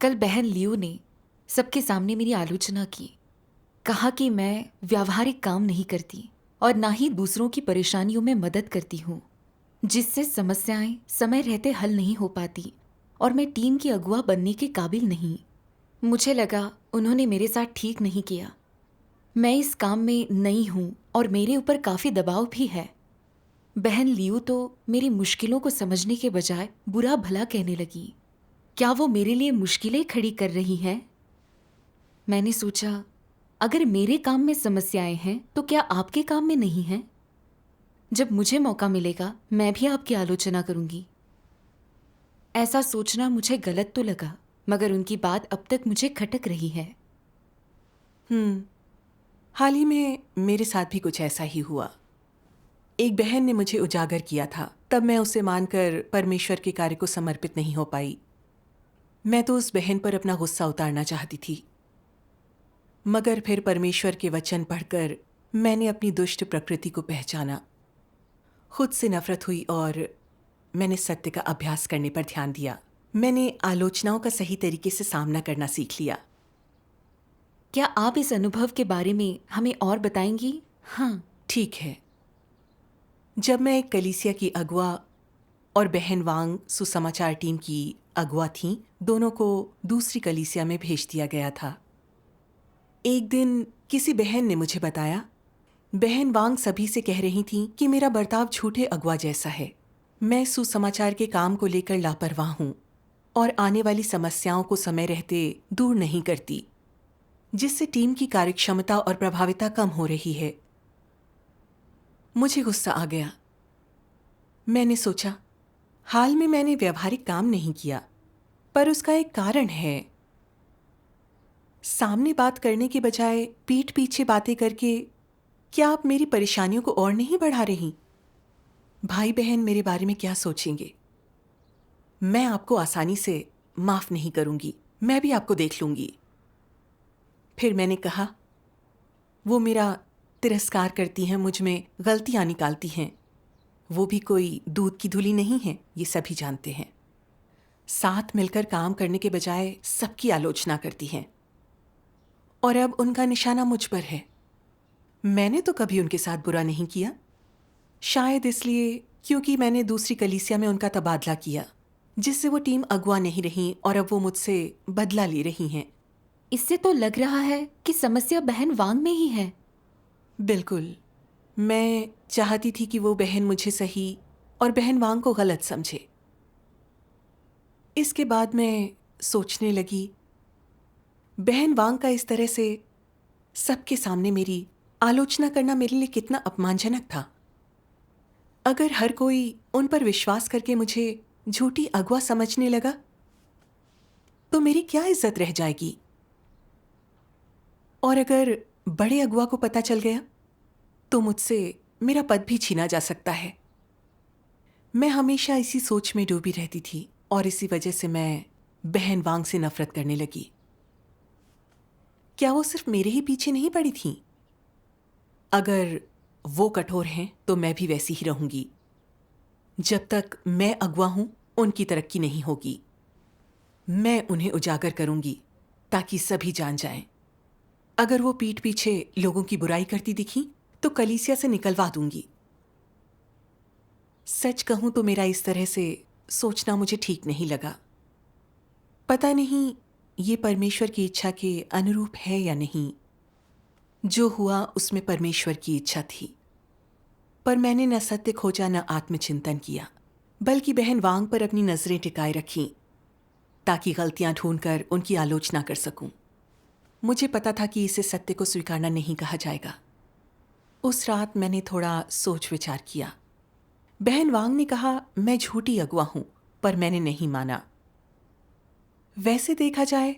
कल बहन लियो ने सबके सामने मेरी आलोचना की। कहा कि मैं व्यावहारिक काम नहीं करती और ना ही दूसरों की परेशानियों में मदद करती हूँ, जिससे समस्याएं समय रहते हल नहीं हो पाती और मैं टीम की अगुवा बनने के काबिल नहीं। मुझे लगा उन्होंने मेरे साथ ठीक नहीं किया। मैं इस काम में नई हूँ और मेरे ऊपर काफ़ी दबाव भी है। बहन लियो तो मेरी मुश्किलों को समझने के बजाय बुरा भला कहने लगी। क्या वो मेरे लिए मुश्किलें खड़ी कर रही हैं? मैंने सोचा, अगर मेरे काम में समस्याएं हैं तो क्या आपके काम में नहीं हैं? जब मुझे मौका मिलेगा मैं भी आपकी आलोचना करूंगी। ऐसा सोचना मुझे गलत तो लगा, मगर उनकी बात अब तक मुझे खटक रही है। हाल ही में मेरे साथ भी कुछ ऐसा ही हुआ। एक बहन ने मुझे उजागर किया था, तब मैं उसे मानकर परमेश्वर के कार्य को समर्पित नहीं हो पाई। मैं तो उस बहन पर अपना गुस्सा उतारना चाहती थी, मगर फिर परमेश्वर के वचन पढ़कर मैंने अपनी दुष्ट प्रकृति को पहचाना। खुद से नफरत हुई और मैंने सत्य का अभ्यास करने पर ध्यान दिया। मैंने आलोचनाओं का सही तरीके से सामना करना सीख लिया। क्या आप इस अनुभव के बारे में हमें और बताएंगी? हाँ। ठीक है। जब मैं एक कलीसिया की अगुआ और बहन वांग सुसमाचार टीम की अगुआ थीं, दोनों को दूसरी कलीसिया में भेज दिया गया था। एक दिन किसी बहन ने मुझे बताया, बहन वांग सभी से कह रही थीं कि मेरा बर्ताव झूठे अगुआ जैसा है। मैं सुसमाचार के काम को लेकर लापरवाह हूँ और आने वाली समस्याओं को समय रहते दूर नहीं करती, जिससे टीम की कार्यक्षमता और प्रभाविता कम हो रही है। मुझे गुस्सा आ गया। मैंने सोचा, हाल में मैंने व्यावहारिक काम नहीं किया, पर उसका एक कारण है। सामने बात करने के बजाय पीठ पीछे बातें करके क्या आप मेरी परेशानियों को और नहीं बढ़ा रही? भाई बहन मेरे बारे में क्या सोचेंगे? मैं आपको आसानी से माफ नहीं करूंगी। मैं भी आपको देख लूंगी। फिर मैंने कहा, वो मेरा तिरस्कार करती हैं, मुझ में गलतियां निकालती हैं। वो भी कोई दूध की धुली नहीं है, ये सभी जानते हैं। साथ मिलकर काम करने के बजाय सबकी आलोचना करती हैं और अब उनका निशाना मुझ पर है। मैंने तो कभी उनके साथ बुरा नहीं किया, शायद इसलिए क्योंकि मैंने दूसरी कलीसिया में उनका तबादला किया, जिससे वो टीम अगुआ नहीं रही और अब वो मुझसे बदला ले रही हैं। इससे तो लग रहा है कि समस्या बहन वांग में ही है। बिल्कुल। मैं चाहती थी कि वो बहन मुझे सही और बहन वांग को गलत समझे। इसके बाद मैं सोचने लगी, बहन वांग का इस तरह से सबके सामने मेरी आलोचना करना मेरे लिए कितना अपमानजनक था। अगर हर कोई उन पर विश्वास करके मुझे झूठी अगवा समझने लगा, तो मेरी क्या इज्जत रह जाएगी? और अगर बड़े अगुआ को पता चल गया, तो मुझसे मेरा पद भी छीना जा सकता है। मैं हमेशा इसी सोच में डूबी रहती थी और इसी वजह से मैं बहन वांग से नफरत करने लगी। क्या वो सिर्फ मेरे ही पीछे नहीं पड़ी थी? अगर वो कठोर हैं, तो मैं भी वैसी ही रहूंगी। जब तक मैं अगुआ हूं, उनकी तरक्की नहीं होगी। मैं उन्हें उजागर करूंगी ताकि सभी जान जाएं। अगर वो पीठ पीछे लोगों की बुराई करती दिखी, तो कलीसिया से निकलवा दूंगी। सच कहूं तो मेरा इस तरह से सोचना मुझे ठीक नहीं लगा। पता नहीं ये परमेश्वर की इच्छा के अनुरूप है या नहीं। जो हुआ उसमें परमेश्वर की इच्छा थी, पर मैंने न सत्य खोजा न आत्मचिंतन किया, बल्कि बहन वांग पर अपनी नजरें टिकाए रखीं ताकि गलतियां ढूंढकर उनकी आलोचना कर सकूं। मुझे पता था कि इसे सत्य को स्वीकारना नहीं कहा जाएगा। उस रात मैंने थोड़ा सोच विचार किया। बहन वांग ने कहा मैं झूठी अगुआ हूं, पर मैंने नहीं माना। वैसे देखा जाए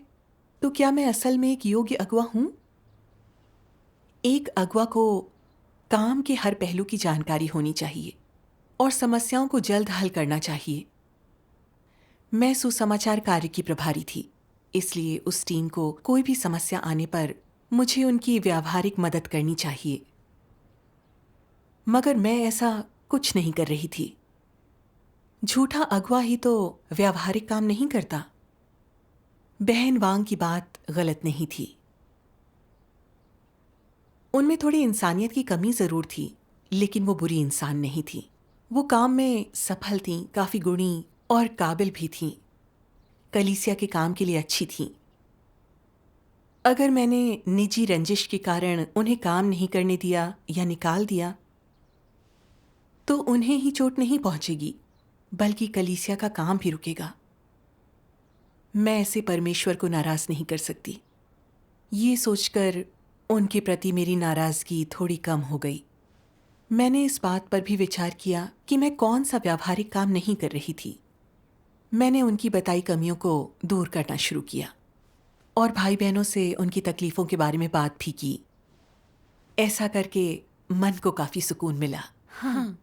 तो क्या मैं असल में एक योग्य अगुआ हूं? एक अगुआ को काम के हर पहलू की जानकारी होनी चाहिए और समस्याओं को जल्द हल करना चाहिए। मैं सुसमाचार कार्य की प्रभारी थी, इसलिए उस टीम को कोई भी समस्या आने पर मुझे उनकी व्यावहारिक मदद करनी चाहिए। मगर मैं ऐसा कुछ नहीं कर रही थी। झूठा अगुआ ही तो व्यावहारिक काम नहीं करता। बहन वांग की बात गलत नहीं थी। उनमें थोड़ी इंसानियत की कमी जरूर थी, लेकिन वो बुरी इंसान नहीं थी। वो काम में सफल थीं, काफी गुणी और काबिल भी थीं। कलीसिया के काम के लिए अच्छी थीं। अगर मैंने निजी रंजिश के कारण उन्हें काम नहीं करने दिया या निकाल दिया, तो उन्हें ही चोट नहीं पहुंचेगी, बल्कि कलीसिया का काम भी रुकेगा। मैं ऐसे परमेश्वर को नाराज नहीं कर सकती। ये सोचकर उनके प्रति मेरी नाराजगी थोड़ी कम हो गई। मैंने इस बात पर भी विचार किया कि मैं कौन सा व्यावहारिक काम नहीं कर रही थी। मैंने उनकी बताई कमियों को दूर करना शुरू किया और भाई बहनों से उनकी तकलीफों के बारे में बात भी की। ऐसा करके मन को काफी सुकून मिला। हाँ,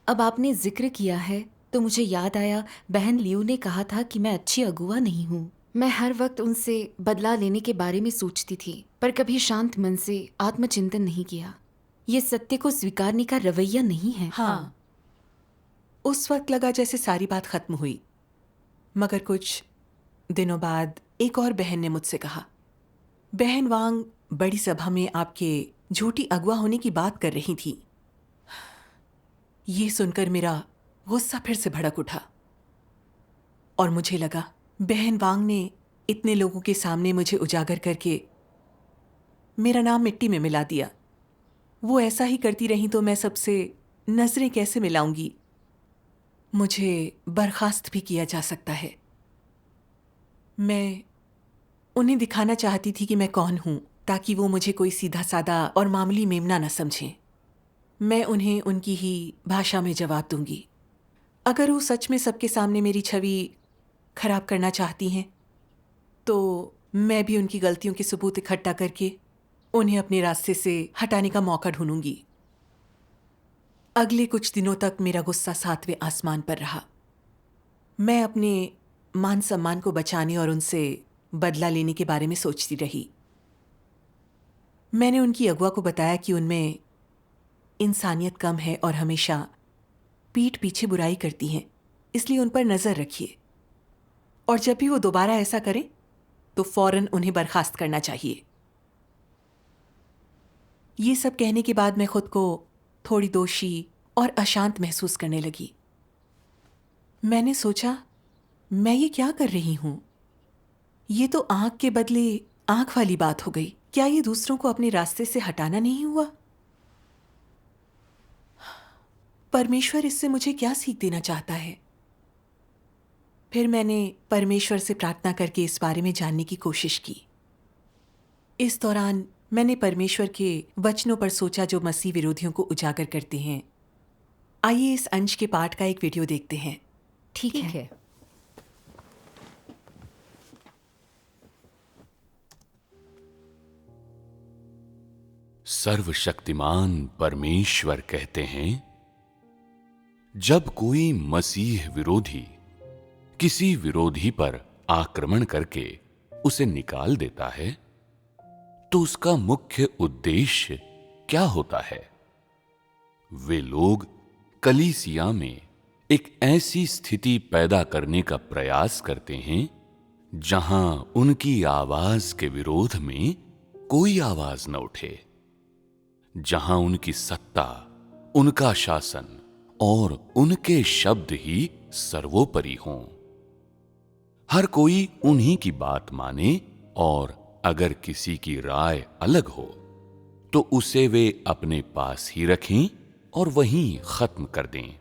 अब आपने जिक्र किया है तो मुझे याद आया, बहन लियू ने कहा था कि मैं अच्छी अगुवा नहीं हूँ। मैं हर वक्त उनसे बदला लेने के बारे में सोचती थी, पर कभी शांत मन से आत्मचिंतन नहीं किया। ये सत्य को स्वीकारने का रवैया नहीं है। हाँ, उस वक्त लगा जैसे सारी बात खत्म हुई, मगर कुछ दिनों बाद एक और बहन ने मुझसे कहा, बहन वांग बड़ी सभा में आपके झूठी अगवा होने की बात कर रही थी। ये सुनकर मेरा गुस्सा फिर से भड़क उठा और मुझे लगा बहन वांग ने इतने लोगों के सामने मुझे उजागर करके मेरा नाम मिट्टी में मिला दिया। वो ऐसा ही करती रही तो मैं सबसे नजरें कैसे मिलाऊंगी? मुझे बर्खास्त भी किया जा सकता है। मैं उन्हें दिखाना चाहती थी कि मैं कौन हूं, ताकि वो मुझे कोई सीधा साधा और मामूली मेमना न समझें। मैं उन्हें उनकी ही भाषा में जवाब दूंगी। अगर वो सच में सबके सामने मेरी छवि खराब करना चाहती हैं, तो मैं भी उनकी गलतियों के सबूत इकट्ठा करके उन्हें अपने रास्ते से हटाने का मौका ढूंढूंगी। अगले कुछ दिनों तक मेरा गुस्सा 7वें आसमान पर रहा। मैं अपने मान सम्मान को बचाने और उनसे बदला लेने के बारे में सोचती रही। मैंने उनकी अगुआ को बताया कि उनमें इंसानियत कम है और हमेशा पीठ पीछे बुराई करती हैं, इसलिए उन पर नजर रखिए और जब भी वो दोबारा ऐसा करें तो फौरन उन्हें बर्खास्त करना चाहिए। ये सब कहने के बाद मैं खुद को थोड़ी दोषी और अशांत महसूस करने लगी। मैंने सोचा, मैं ये क्या कर रही हूं? ये तो आंख के बदले आंख वाली बात हो गई। क्या ये दूसरों को अपने रास्ते से हटाना नहीं हुआ? परमेश्वर इससे मुझे क्या सीख देना चाहता है? फिर मैंने परमेश्वर से प्रार्थना करके इस बारे में जानने की कोशिश की। इस दौरान मैंने परमेश्वर के वचनों पर सोचा जो मसीह विरोधियों को उजागर करते हैं। आइए इस अंश के पाठ का एक वीडियो देखते हैं। ठीक है। सर्वशक्तिमान परमेश्वर कहते हैं, जब कोई मसीह विरोधी किसी विरोधी पर आक्रमण करके उसे निकाल देता है, तो उसका मुख्य उद्देश्य क्या होता है? वे लोग कलीसिया में एक ऐसी स्थिति पैदा करने का प्रयास करते हैं जहां उनकी आवाज के विरोध में कोई आवाज न उठे, जहां उनकी सत्ता, उनका शासन और उनके शब्द ही सर्वोपरि हों। हर कोई उन्हीं की बात माने और अगर किसी की राय अलग हो तो उसे वे अपने पास ही रखें और वहीं खत्म कर दें।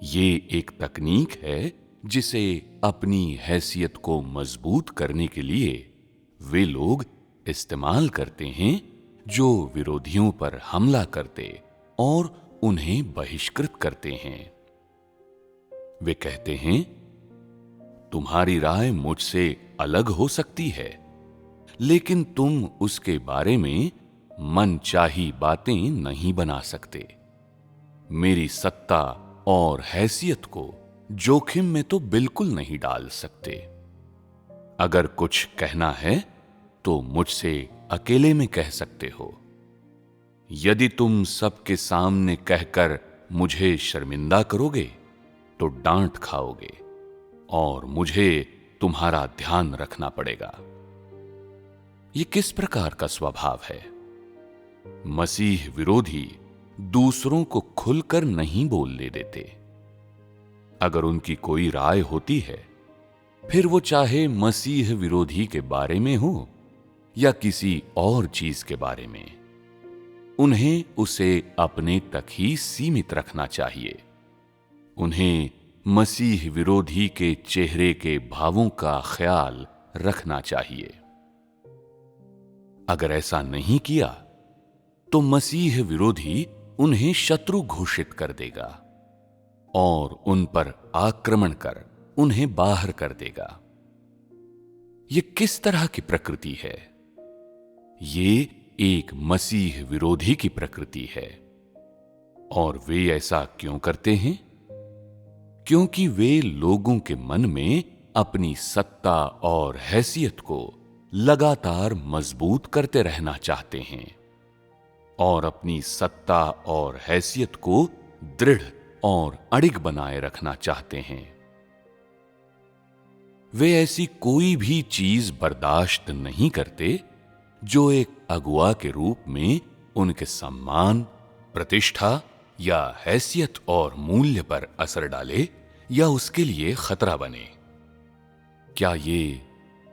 ये एक तकनीक है जिसे अपनी हैसियत को मजबूत करने के लिए वे लोग इस्तेमाल करते हैं, जो विरोधियों पर हमला करते और उन्हें बहिष्कृत करते हैं। वे कहते हैं, तुम्हारी राय मुझसे अलग हो सकती है, लेकिन तुम उसके बारे में मनचाही बातें नहीं बना सकते। मेरी सत्ता और हैसियत को जोखिम में तो बिल्कुल नहीं डाल सकते। अगर कुछ कहना है तो मुझसे अकेले में कह सकते हो। यदि तुम सबके सामने कहकर मुझे शर्मिंदा करोगे तो डांट खाओगे और मुझे तुम्हारा ध्यान रखना पड़ेगा। ये किस प्रकार का स्वभाव है? मसीह विरोधी दूसरों को खुलकर नहीं बोलने देते। अगर उनकी कोई राय होती है, फिर वो चाहे मसीह विरोधी के बारे में हो या किसी और चीज के बारे में, उन्हें उसे अपने तक ही सीमित रखना चाहिए। उन्हें मसीह विरोधी के चेहरे के भावों का ख्याल रखना चाहिए। अगर ऐसा नहीं किया तो मसीह विरोधी उन्हें शत्रु घोषित कर देगा और उन पर आक्रमण कर उन्हें बाहर कर देगा। ये किस तरह की प्रकृति है? ये एक मसीह विरोधी की प्रकृति है। और वे ऐसा क्यों करते हैं? क्योंकि वे लोगों के मन में अपनी सत्ता और हैसियत को लगातार मजबूत करते रहना चाहते हैं और अपनी सत्ता और हैसियत को दृढ़ और अडिग बनाए रखना चाहते हैं। वे ऐसी कोई भी चीज बर्दाश्त नहीं करते जो एक अगुआ के रूप में उनके सम्मान, प्रतिष्ठा या हैसियत और मूल्य पर असर डाले या उसके लिए खतरा बने। क्या ये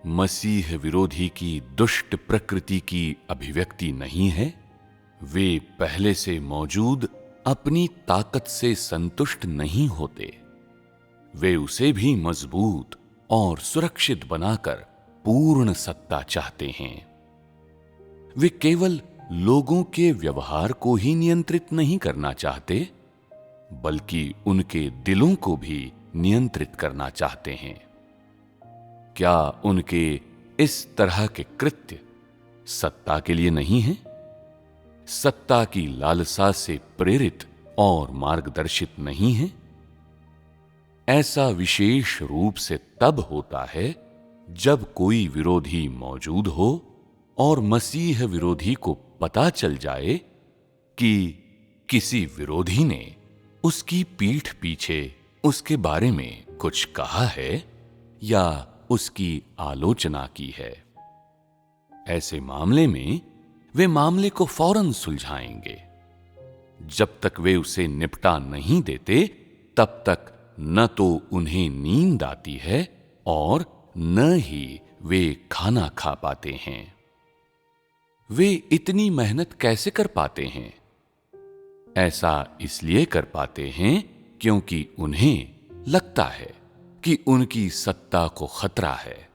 मसीह विरोधी की दुष्ट प्रकृति की अभिव्यक्ति नहीं है? वे पहले से मौजूद अपनी ताकत से संतुष्ट नहीं होते। वे उसे भी मजबूत और सुरक्षित बनाकर पूर्ण सत्ता चाहते हैं। वे केवल लोगों के व्यवहार को ही नियंत्रित नहीं करना चाहते, बल्कि उनके दिलों को भी नियंत्रित करना चाहते हैं। क्या उनके इस तरह के कृत्य सत्ता के लिए नहीं हैं? सत्ता की लालसा से प्रेरित और मार्गदर्शित नहीं हैं? ऐसा विशेष रूप से तब होता है जब कोई विरोधी मौजूद हो और मसीह विरोधी को पता चल जाए कि किसी विरोधी ने उसकी पीठ पीछे उसके बारे में कुछ कहा है या उसकी आलोचना की है। ऐसे मामले में वे मामले को फौरन सुलझाएंगे। जब तक वे उसे निपटा नहीं देते, तब तक न तो उन्हें नींद आती है और न ही वे खाना खा पाते हैं। वे इतनी मेहनत कैसे कर पाते हैं? ऐसा इसलिए कर पाते हैं क्योंकि उन्हें लगता है कि उनकी सत्ता को खतरा है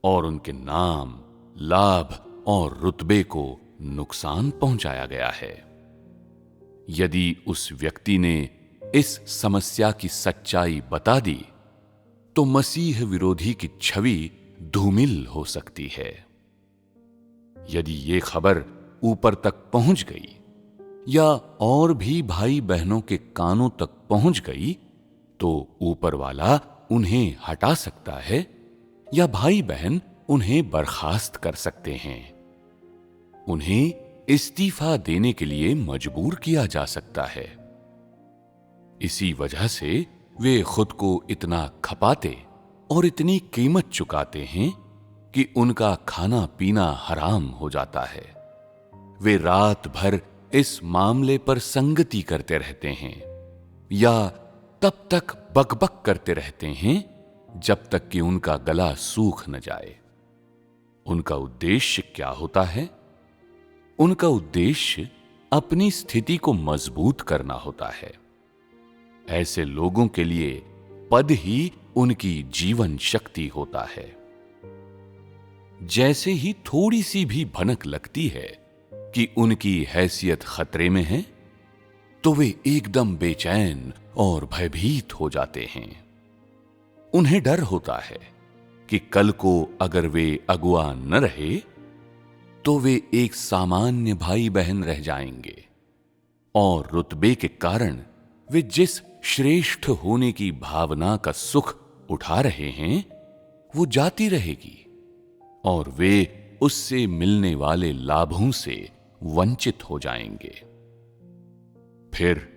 और उनके नाम, लाभ और रुतबे को नुकसान पहुंचाया गया है। यदि उस व्यक्ति ने इस समस्या की सच्चाई बता दी, तो मसीह विरोधी की छवि धूमिल हो सकती है। यदि ये खबर ऊपर तक पहुंच गई या और भी भाई बहनों के कानों तक पहुंच गई, तो ऊपर वाला उन्हें हटा सकता है या भाई बहन उन्हें बर्खास्त कर सकते हैं। उन्हें इस्तीफा देने के लिए मजबूर किया जा सकता है। इसी वजह से वे खुद को इतना खपाते और इतनी कीमत चुकाते हैं कि उनका खाना पीना हराम हो जाता है। वे रात भर इस मामले पर संगति करते रहते हैं या तब तक बकबक करते रहते हैं जब तक कि उनका गला सूख न जाए। उनका उद्देश्य क्या होता है? उनका उद्देश्य अपनी स्थिति को मजबूत करना होता है। ऐसे लोगों के लिए पद ही उनकी जीवन शक्ति होता है। जैसे ही थोड़ी सी भी भनक लगती है कि उनकी हैसियत खतरे में है, तो वे एकदम बेचैन और भयभीत हो जाते हैं। उन्हें डर होता है कि कल को अगर वे अगुआ न रहे, तो वे एक सामान्य भाई बहन रह जाएंगे और रुतबे के कारण वे जिस श्रेष्ठ होने की भावना का सुख उठा रहे हैं, वो जाती रहेगी और वे उससे मिलने वाले लाभों से वंचित हो जाएंगे। फिर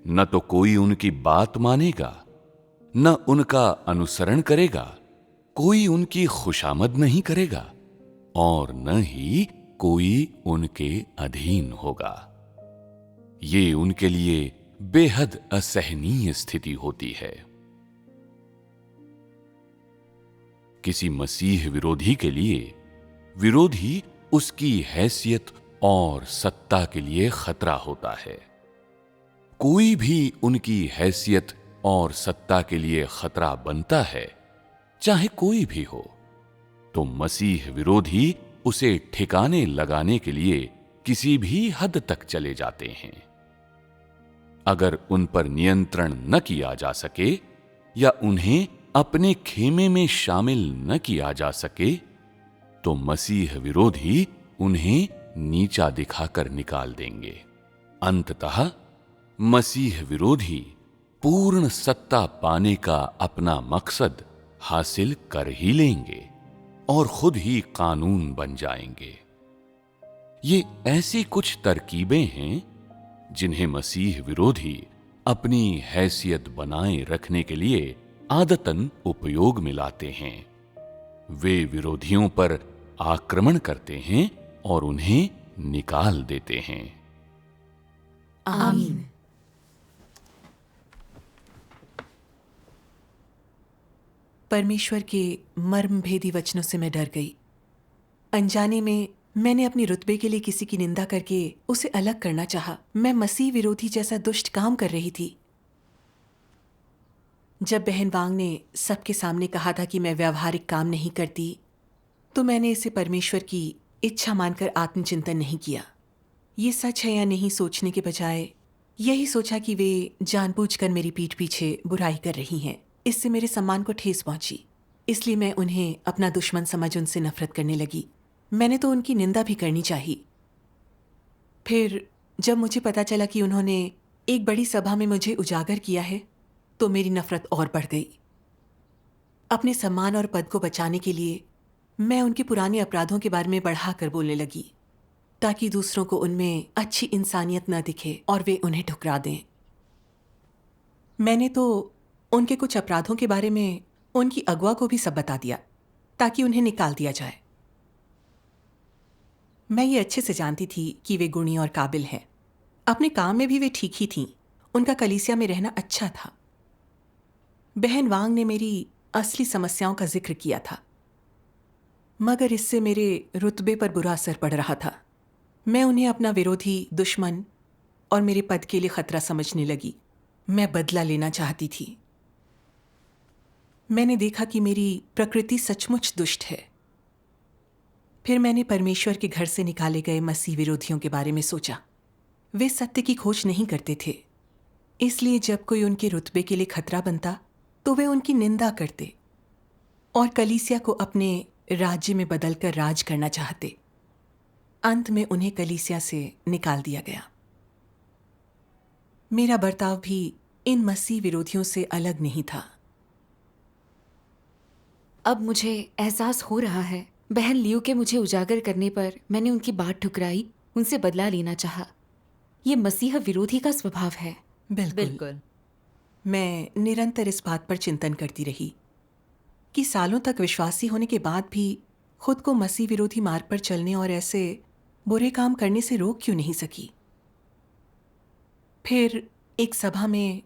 न तो कोई उनकी बात मानेगा, न उनका अनुसरण करेगा कोई उनकी खुशामद नहीं करेगा और न ही कोई उनके अधीन होगा। ये उनके लिए बेहद असहनीय स्थिति होती है। किसी मसीह विरोधी के लिए विरोधी उसकी हैसियत और सत्ता के लिए खतरा होता है। कोई भी उनकी हैसियत और सत्ता के लिए खतरा बनता है, चाहे कोई भी हो, तो मसीह विरोधी उसे ठिकाने लगाने के लिए किसी भी हद तक चले जाते हैं। अगर उन पर नियंत्रण न किया जा सके या उन्हें अपने खेमे में शामिल न किया जा सके, तो मसीह विरोधी उन्हें नीचा दिखाकर निकाल देंगे। अंततः मसीह विरोधी पूर्ण सत्ता पाने का अपना मकसद हासिल कर ही लेंगे और खुद ही कानून बन जाएंगे। ये ऐसी कुछ तरकीबें हैं जिन्हें मसीह विरोधी अपनी हैसियत बनाए रखने के लिए आदतन उपयोग में लाते हैं। वे विरोधियों पर आक्रमण करते हैं और उन्हें निकाल देते हैं। आमीन। परमेश्वर के मर्मभेदी वचनों से मैं डर गई। अनजाने में मैंने अपनी रुतबे के लिए किसी की निंदा करके उसे अलग करना चाहा। मैं मसीह विरोधी जैसा दुष्ट काम कर रही थी। जब बहन वांग ने सबके सामने कहा था कि मैं व्यावहारिक काम नहीं करती, तो मैंने इसे परमेश्वर की इच्छा मानकर आत्मचिंतन नहीं किया। ये सच है या नहीं सोचने के बजाय यही सोचा कि वे जानबूझकर मेरी पीठ पीछे बुराई कर रही हैं। इससे मेरे सम्मान को ठेस पहुंची, इसलिए मैं उन्हें अपना दुश्मन समझ उनसे नफरत करने लगी। मैंने तो उनकी निंदा भी करनी चाहिए। फिर जब मुझे पता चला कि उन्होंने एक बड़ी सभा में मुझे उजागर किया है, तो मेरी नफरत और बढ़ गई। अपने सम्मान और पद को बचाने के लिए मैं उनके पुराने अपराधों के बारे में बढ़ाकर बोलने लगी, ताकि दूसरों को उनमें अच्छी इंसानियत न दिखे और वे उन्हें ठुकरा दें। मैंने तो उनके कुछ अपराधों के बारे में उनकी अगुआ को भी सब बता दिया, ताकि उन्हें निकाल दिया जाए। मैं ये अच्छे से जानती थी कि वे गुणी और काबिल हैं। अपने काम में भी वे ठीक ही थीं। उनका कलीसिया में रहना अच्छा था। बहन वांग ने मेरी असली समस्याओं का जिक्र किया था, मगर इससे मेरे रुतबे पर बुरा असर पड़ रहा था। मैं उन्हें अपना विरोधी, दुश्मन और मेरे पद के लिए खतरा समझने लगी। मैं बदला लेना चाहती थी। मैंने देखा कि मेरी प्रकृति सचमुच दुष्ट है। फिर मैंने परमेश्वर के घर से निकाले गए मसीह विरोधियों के बारे में सोचा। वे सत्य की खोज नहीं करते थे, इसलिए जब कोई उनके रुतबे के लिए खतरा बनता तो वे उनकी निंदा करते और कलीसिया को अपने राज्य में बदलकर राज करना चाहते। अंत में उन्हें कलीसिया से निकाल दिया गया। मेरा बर्ताव भी इन मसीह विरोधियों से अलग नहीं था। अब मुझे एहसास हो रहा है, बहन लियू के मुझे उजागर करने पर मैंने उनकी बात ठुकराई, उनसे बदला लेना चाहा। ये मसीह विरोधी का स्वभाव है। बिल्कुल। मैं निरंतर इस बात पर चिंतन करती रही कि सालों तक विश्वासी होने के बाद भी खुद को मसीह विरोधी मार्ग पर चलने और ऐसे बुरे काम करने से रोक क्यों नहीं सकी। फिर एक सभा में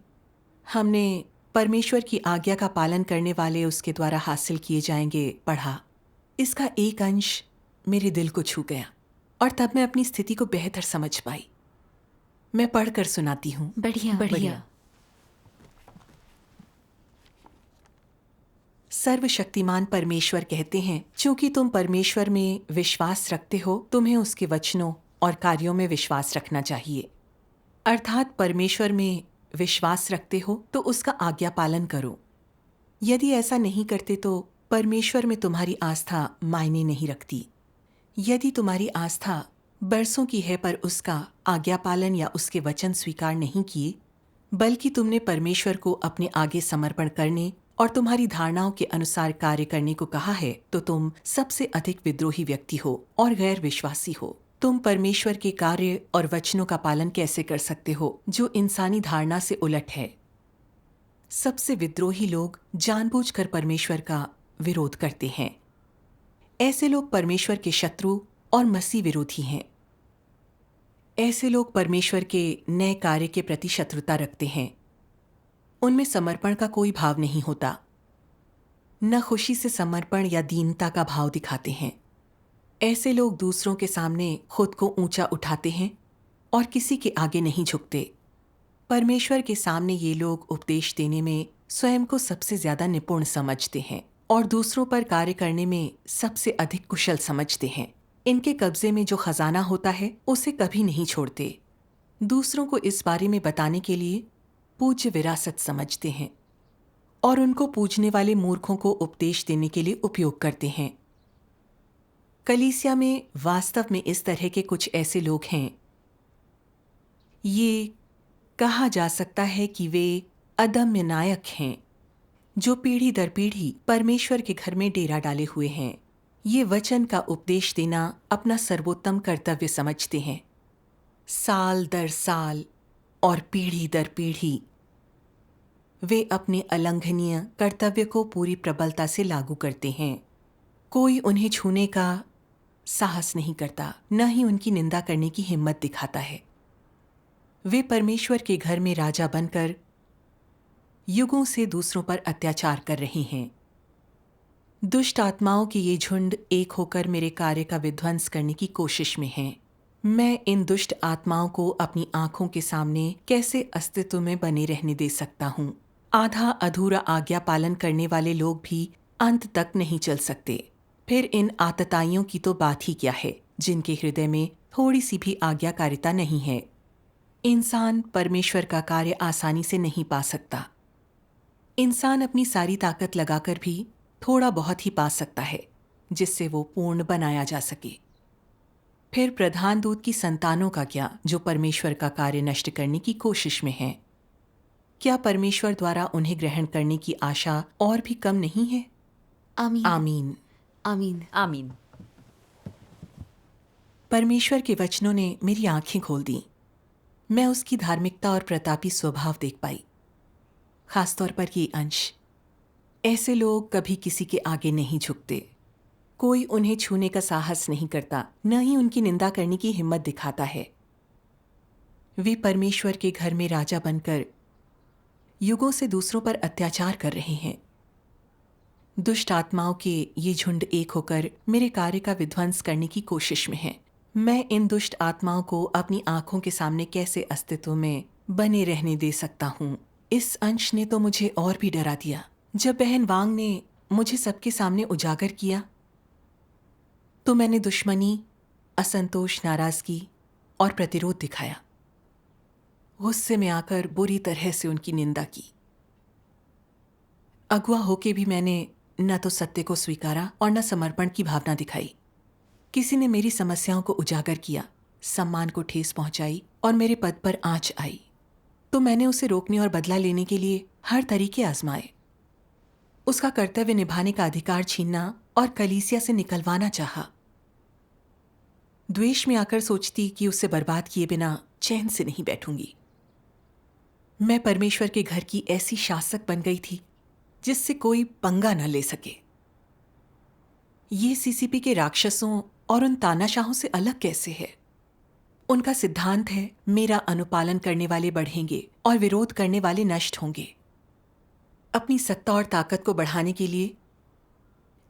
हमने परमेश्वर की आज्ञा का पालन करने वाले उसके द्वारा हासिल किए जाएंगे पढ़ा। इसका एक अंश मेरे दिल को छू गया और तब मैं अपनी स्थिति को बेहतर समझ पाई। मैं पढ़कर सुनाती हूँ। बढ़िया। सर्वशक्तिमान परमेश्वर कहते हैं, चूंकि तुम परमेश्वर में विश्वास रखते हो, तुम्हें उसके वचनों और कार्यों में विश्वास रखना चाहिए। अर्थात परमेश्वर में विश्वास रखते हो तो उसका आज्ञा पालन करो। यदि ऐसा नहीं करते तो परमेश्वर में तुम्हारी आस्था मायने नहीं रखती। यदि तुम्हारी आस्था बरसों की है पर उसका आज्ञा पालन या उसके वचन स्वीकार नहीं किए, बल्कि तुमने परमेश्वर को अपने आगे समर्पण करने और तुम्हारी धारणाओं के अनुसार कार्य करने को कहा है, तो तुम सबसे अधिक विद्रोही व्यक्ति हो और गैर विश्वासी हो। तुम परमेश्वर के कार्य और वचनों का पालन कैसे कर सकते हो जो इंसानी धारणा से उलट है। सबसे विद्रोही लोग जानबूझकर परमेश्वर का विरोध करते हैं। ऐसे लोग परमेश्वर के शत्रु और मसीह विरोधी हैं। ऐसे लोग परमेश्वर के नए कार्य के प्रति शत्रुता रखते हैं। उनमें समर्पण का कोई भाव नहीं होता, न खुशी से समर्पण या दीनता का भाव दिखाते हैं। ऐसे लोग दूसरों के सामने खुद को ऊंचा उठाते हैं और किसी के आगे नहीं झुकते। परमेश्वर के सामने ये लोग उपदेश देने में स्वयं को सबसे ज्यादा निपुण समझते हैं और दूसरों पर कार्य करने में सबसे अधिक कुशल समझते हैं। इनके कब्जे में जो खजाना होता है उसे कभी नहीं छोड़ते। दूसरों को इस बारे में बताने के लिए पूज्य विरासत समझते हैं और उनको पूजने वाले मूर्खों को उपदेश देने के लिए उपयोग करते हैं। कलीसिया में वास्तव में इस तरह के कुछ ऐसे लोग हैं। ये कहा जा सकता है कि वे अदम्य नायक हैं, जो पीढ़ी दर पीढ़ी परमेश्वर के घर में डेरा डाले हुए हैं। ये वचन का उपदेश देना अपना सर्वोत्तम कर्तव्य समझते हैं। साल दर साल और पीढ़ी दर पीढ़ी वे अपने अलंघनीय कर्तव्य को पूरी प्रबलता से लागू करते हैं। कोई उन्हें छूने का साहस नहीं करता, न ही उनकी निंदा करने की हिम्मत दिखाता है। वे परमेश्वर के घर में राजा बनकर युगों से दूसरों पर अत्याचार कर रहे हैं। दुष्ट आत्माओं की ये झुंड एक होकर मेरे कार्य का विध्वंस करने की कोशिश में हैं। मैं इन दुष्ट आत्माओं को अपनी आंखों के सामने कैसे अस्तित्व में बने रहने दे सकता हूँ? आधा अधूरा आज्ञा पालन करने वाले लोग भी अंत तक नहीं चल सकते। फिर इन आतताइयों की तो बात ही क्या है, जिनके हृदय में थोड़ी सी भी आज्ञाकारिता नहीं है। इंसान परमेश्वर का कार्य आसानी से नहीं पा सकता। इंसान अपनी सारी ताकत लगाकर भी थोड़ा बहुत ही पा सकता है, जिससे वो पूर्ण बनाया जा सके। फिर प्रधान दूत की संतानों का क्या, जो परमेश्वर का कार्य नष्ट करने की कोशिश में हैं? क्या परमेश्वर द्वारा उन्हें ग्रहण करने की आशा और भी कम नहीं है? आमीन। आमीन। आमीन। आमीन। परमेश्वर के वचनों ने मेरी आंखें खोल दी। मैं उसकी धार्मिकता और प्रतापी स्वभाव देख पाई। खासतौर पर ये अंश। ऐसे लोग कभी किसी के आगे नहीं झुकते। कोई उन्हें छूने का साहस नहीं करता, न ही उनकी निंदा करने की हिम्मत दिखाता है। वे परमेश्वर के घर में राजा बनकर युगों से दूसरों पर अत्याचार कर रहे हैं। दुष्ट आत्माओं के ये झुंड एक होकर मेरे कार्य का विध्वंस करने की कोशिश में है। मैं इन दुष्ट आत्माओं को अपनी आंखों के सामने कैसे अस्तित्व में बने रहने दे सकता हूँ? इस अंश ने तो मुझे और भी डरा दिया। जब बहन वांग ने मुझे सबके सामने उजागर किया, तो मैंने दुश्मनी, असंतोष, नाराजगी और प्रतिरोध दिखाया। गुस्से में आकर बुरी तरह से उनकी निंदा की। अगुआ होके भी मैंने न तो सत्य को स्वीकारा और न समर्पण की भावना दिखाई। किसी ने मेरी समस्याओं को उजागर किया, सम्मान को ठेस पहुंचाई और मेरे पद पर आंच आई, तो मैंने उसे रोकने और बदला लेने के लिए हर तरीके आजमाए। उसका कर्तव्य निभाने का अधिकार छीनना और कलीसिया से निकलवाना चाहा। द्वेष में आकर सोचती कि उसे बर्बाद किए बिना चैन से नहीं बैठूंगी। मैं परमेश्वर के घर की ऐसी शासक बन गई थी जिससे कोई पंगा न ले सके। ये सीसीपी के राक्षसों और उन तानाशाहों से अलग कैसे है? उनका सिद्धांत है, मेरा अनुपालन करने वाले बढ़ेंगे और विरोध करने वाले नष्ट होंगे। अपनी सत्ता और ताकत को बढ़ाने के लिए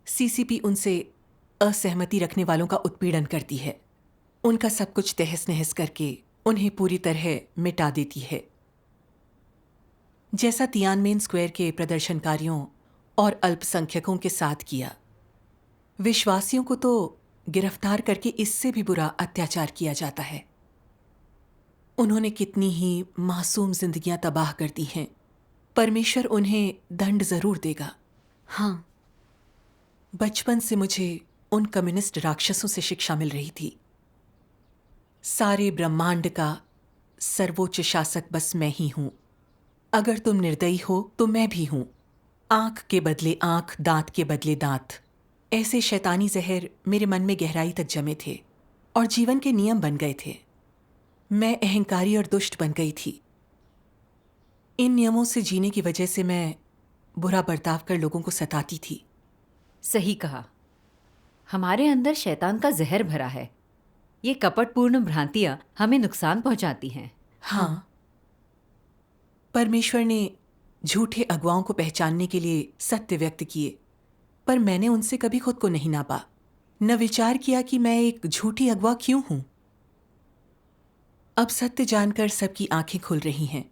सीसीपी उनसे असहमति रखने वालों का उत्पीड़न करती है। उनका सब कुछ तहस नहस करके उन्हें पूरी तरह मिटा देती है, जैसा तियानमेन स्क्वायर के प्रदर्शनकारियों और अल्पसंख्यकों के साथ किया। विश्वासियों को तो गिरफ्तार करके इससे भी बुरा अत्याचार किया जाता है। उन्होंने कितनी ही मासूम जिंदगियां तबाह कर दी हैं। परमेश्वर उन्हें दंड जरूर देगा। हाँ, बचपन से मुझे उन कम्युनिस्ट राक्षसों से शिक्षा मिल रही थी। सारे ब्रह्मांड का सर्वोच्च शासक बस मैं ही हूं। अगर तुम निर्दयी हो तो मैं भी हूं। आंख के बदले आंख, दांत के बदले दांत। ऐसे शैतानी जहर मेरे मन में गहराई तक जमे थे और जीवन के नियम बन गए थे। मैं अहंकारी और दुष्ट बन गई थी। इन नियमों से जीने की वजह से मैं बुरा बर्ताव कर लोगों को सताती थी। सही कहा। हमारे अंदर शैतान का जहर भरा है। ये कपटपूर्ण भ्रांतियां हमें नुकसान पहुंचाती हैं। हाँ, परमेश्वर ने झूठे अगुवाओं को पहचानने के लिए सत्य व्यक्त किए, पर मैंने उनसे कभी खुद को नहीं नापा, न विचार किया कि मैं एक झूठी अगुआ क्यों हूं। अब सत्य जानकर सबकी आंखें खुल रही हैं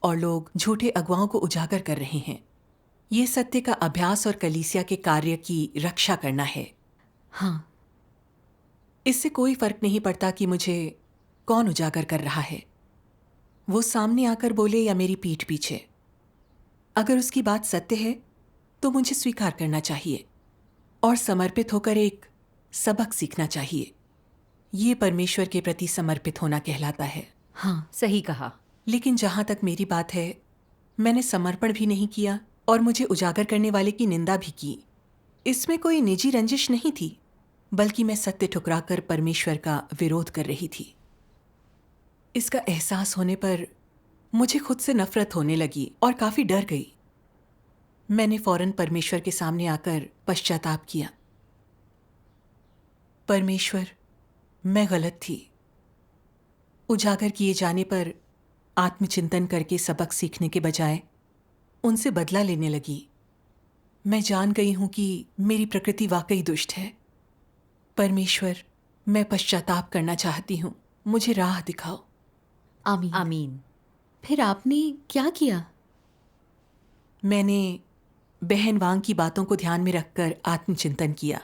और लोग झूठे अगुवाओं को उजागर कर रहे हैं। ये सत्य का अभ्यास और कलीसिया के कार्य की रक्षा करना है। हाँ, इससे कोई फर्क नहीं पड़ता कि मुझे कौन उजागर कर रहा है, वो सामने आकर बोले या मेरी पीठ पीछे। अगर उसकी बात सत्य है तो मुझे स्वीकार करना चाहिए और समर्पित होकर एक सबक सीखना चाहिए। ये परमेश्वर के प्रति समर्पित होना कहलाता है। हाँ, सही कहा। लेकिन जहां तक मेरी बात है, मैंने समर्पण भी नहीं किया और मुझे उजागर करने वाले की निंदा भी की। इसमें कोई निजी रंजिश नहीं थी, बल्कि मैं सत्य ठुकराकर परमेश्वर का विरोध कर रही थी। इसका एहसास होने पर मुझे खुद से नफरत होने लगी और काफी डर गई। मैंने फौरन परमेश्वर के सामने आकर पश्चाताप किया। परमेश्वर, मैं गलत थी। उजागर किए जाने पर आत्मचिंतन करके सबक सीखने के बजाय उनसे बदला लेने लगी। मैं जान गई हूं कि मेरी प्रकृति वाकई दुष्ट है। परमेश्वर, मैं पश्चाताप करना चाहती हूं, मुझे राह दिखाओ। आमीन। आमीन। फिर आपने क्या किया? मैंने बहन वांग की बातों को ध्यान में रखकर आत्मचिंतन किया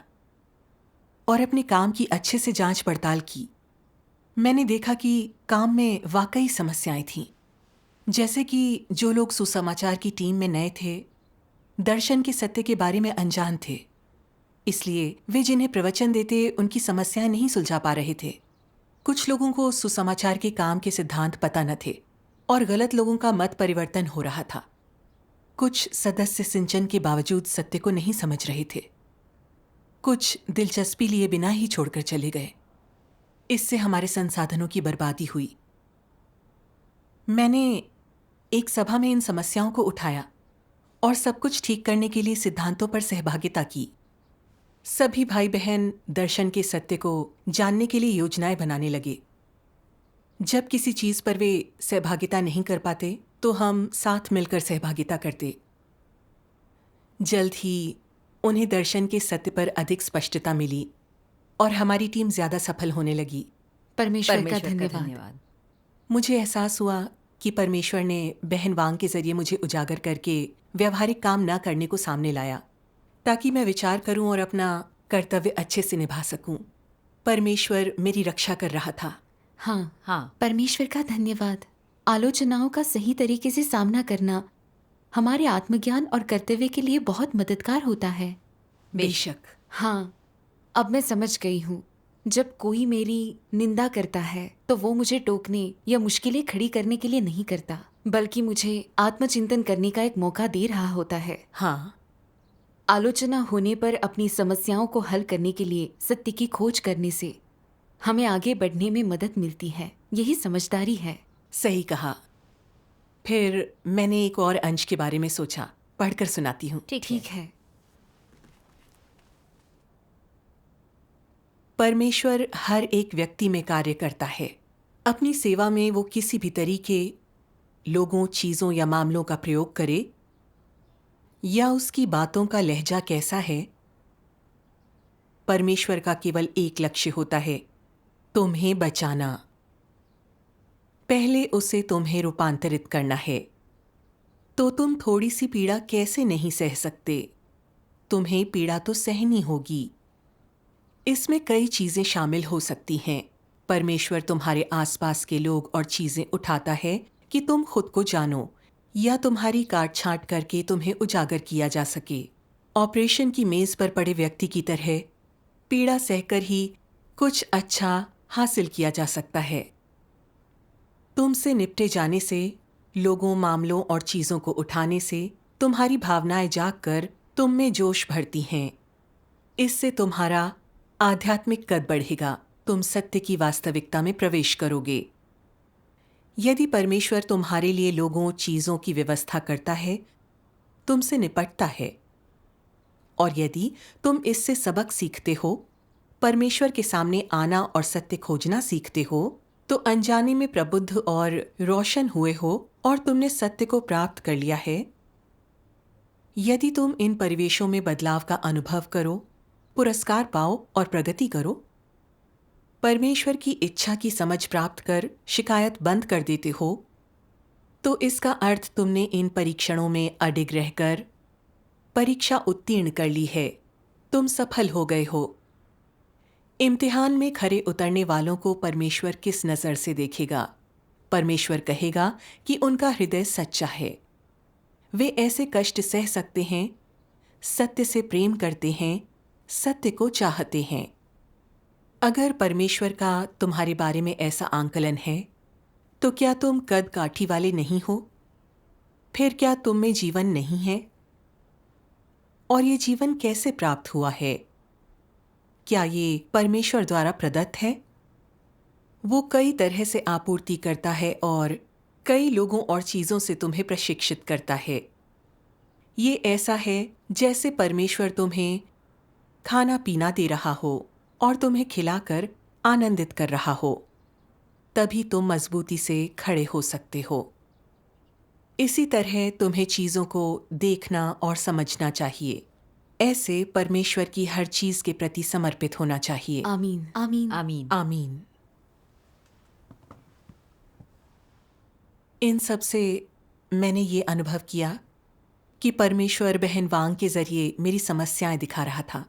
और अपने काम की अच्छे से जांच पड़ताल की। मैंने देखा कि काम में वाकई समस्याएं थीं, जैसे कि जो लोग सुसमाचार की टीम में नए थे, दर्शन के सत्य के बारे में अनजान थे, इसलिए वे जिन्हें प्रवचन देते उनकी समस्याएं नहीं सुलझा पा रहे थे। कुछ लोगों को सुसमाचार के काम के सिद्धांत पता न थे और गलत लोगों का मत परिवर्तन हो रहा था। कुछ सदस्य सिंचन के बावजूद सत्य को नहीं समझ रहे थे। कुछ दिलचस्पी लिए बिना ही छोड़कर चले गए। इससे हमारे संसाधनों की बर्बादी हुई। मैंने एक सभा में इन समस्याओं को उठाया और सब कुछ ठीक करने के लिए सिद्धांतों पर सहभागिता की। सभी भाई बहन दर्शन के सत्य को जानने के लिए योजनाएं बनाने लगे। जब किसी चीज पर वे सहभागिता नहीं कर पाते तो हम साथ मिलकर सहभागिता करते। जल्द ही उन्हें दर्शन के सत्य पर अधिक स्पष्टता मिली और हमारी टीम ज्यादा सफल होने लगी। परमेश्वर का परमेश्वर का धन्यवाद। मुझे एहसास हुआ कि परमेश्वर ने बहन वांग के जरिए मुझे उजागर करके व्यवहारिक काम न करने को सामने लाया, ताकि मैं विचार करूं और अपना कर्तव्य अच्छे से निभा सकूं। परमेश्वर मेरी रक्षा कर रहा था। हाँ, हाँ, परमेश्वर का धन्यवाद। आलोचनाओं का सही तरीके से सामना करना हमारे आत्मज्ञान और कर्तव्य के लिए बहुत मददगार होता है। बेशक। हाँ, अब मैं समझ गई हूँ। जब कोई मेरी निंदा करता है तो वो मुझे टोकने या मुश्किलें खड़ी करने के लिए नहीं करता, बल्कि मुझे आत्मचिंतन करने का एक मौका दे रहा होता है। हाँ, आलोचना होने पर अपनी समस्याओं को हल करने के लिए सत्य की खोज करने से हमें आगे बढ़ने में मदद मिलती है। यही समझदारी है। सही कहा। फिर मैंने एक और अंश के बारे में सोचा, पढ़कर सुनाती हूँ। ठीक है। परमेश्वर हर एक व्यक्ति में कार्य करता है। अपनी सेवा में वो किसी भी तरीके, लोगों, चीजों या मामलों का प्रयोग करे या उसकी बातों का लहजा कैसा है, परमेश्वर का केवल एक लक्ष्य होता है, तुम्हें बचाना। पहले उसे तुम्हें रूपांतरित करना है। तो तुम थोड़ी सी पीड़ा कैसे नहीं सह सकते? तुम्हें पीड़ा तो सहनी होगी। इसमें कई चीजें शामिल हो सकती हैं। परमेश्वर तुम्हारे आसपास के लोग और चीजें उठाता है कि तुम खुद को जानो या तुम्हारी काट छांट करके तुम्हें उजागर किया जा सके। ऑपरेशन की मेज पर पड़े व्यक्ति की तरह पीड़ा सहकर ही कुछ अच्छा हासिल किया जा सकता है। तुमसे निपटे जाने से, लोगों, मामलों और चीजों को उठाने से तुम्हारी भावनाएं जागकर तुम में जोश भरती हैं। इससे तुम्हारा आध्यात्मिक कद बढ़ेगा। तुम सत्य की वास्तविकता में प्रवेश करोगे। यदि परमेश्वर तुम्हारे लिए लोगों, चीजों की व्यवस्था करता है, तुमसे निपटता है, और यदि तुम इससे सबक सीखते हो, परमेश्वर के सामने आना और सत्य खोजना सीखते हो, तो अनजाने में प्रबुद्ध और रोशन हुए हो और तुमने सत्य को प्राप्त कर लिया है। यदि तुम इन परिवेशों में बदलाव का अनुभव करो, पुरस्कार पाओ और प्रगति करो, परमेश्वर की इच्छा की समझ प्राप्त कर शिकायत बंद कर देते हो, तो इसका अर्थ तुमने इन परीक्षणों में अडिग रहकर परीक्षा उत्तीर्ण कर ली है। तुम सफल हो गए हो। इम्तिहान में खरे उतरने वालों को परमेश्वर किस नज़र से देखेगा? परमेश्वर कहेगा कि उनका हृदय सच्चा है। वे ऐसे कष्ट सह सकते हैं, सत्य से प्रेम करते हैं, सत्य को चाहते हैं। अगर परमेश्वर का तुम्हारे बारे में ऐसा आंकलन है, तो क्या तुम कद काठी वाले नहीं हो? फिर क्या तुम में जीवन नहीं है? और ये जीवन कैसे प्राप्त हुआ है? क्या ये परमेश्वर द्वारा प्रदत्त है? वो कई तरह से आपूर्ति करता है और कई लोगों और चीज़ों से तुम्हें प्रशिक्षित करता है। ये ऐसा है जैसे परमेश्वर तुम्हें खाना पीना दे रहा हो और तुम्हें खिलाकर आनंदित कर रहा हो। तभी तुम मजबूती से खड़े हो सकते हो। इसी तरह तुम्हें चीज़ों को देखना और समझना चाहिए। ऐसे परमेश्वर की हर चीज़ के प्रति समर्पित होना चाहिए। आमीन आमीन आमीन। आमीन। इन सब से मैंने ये अनुभव किया कि परमेश्वर बहन वांग के जरिए मेरी समस्याएं दिखा रहा था।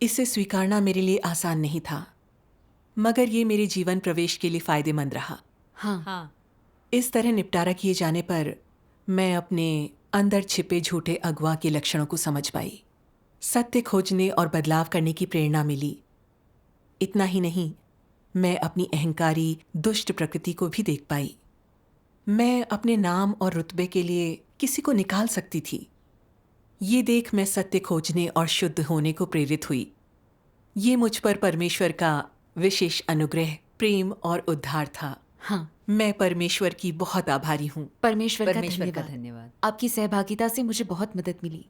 इसे स्वीकारना मेरे लिए आसान नहीं था, मगर ये मेरे जीवन प्रवेश के लिए फायदेमंद रहा। हाँ हाँ, इस तरह निपटारा किए जाने पर मैं अपने अंदर छिपे झूठे अगवा के लक्षणों को समझ पाई। सत्य खोजने और बदलाव करने की प्रेरणा मिली। इतना ही नहीं, मैं अपनी अहंकारी दुष्ट प्रकृति को भी देख पाई। मैं अपने नाम और रुतबे के लिए किसी को निकाल सकती थी। ये देख मैं सत्य खोजने और शुद्ध होने को प्रेरित हुई। ये मुझ पर परमेश्वर का विशेष अनुग्रह, प्रेम और उद्धार था। हाँ, मैं परमेश्वर की बहुत आभारी हूँ। परमेश्वर का परमेश्वर का धन्यवाद। धन्यवाद। आपकी सहभागिता से मुझे बहुत मदद मिली।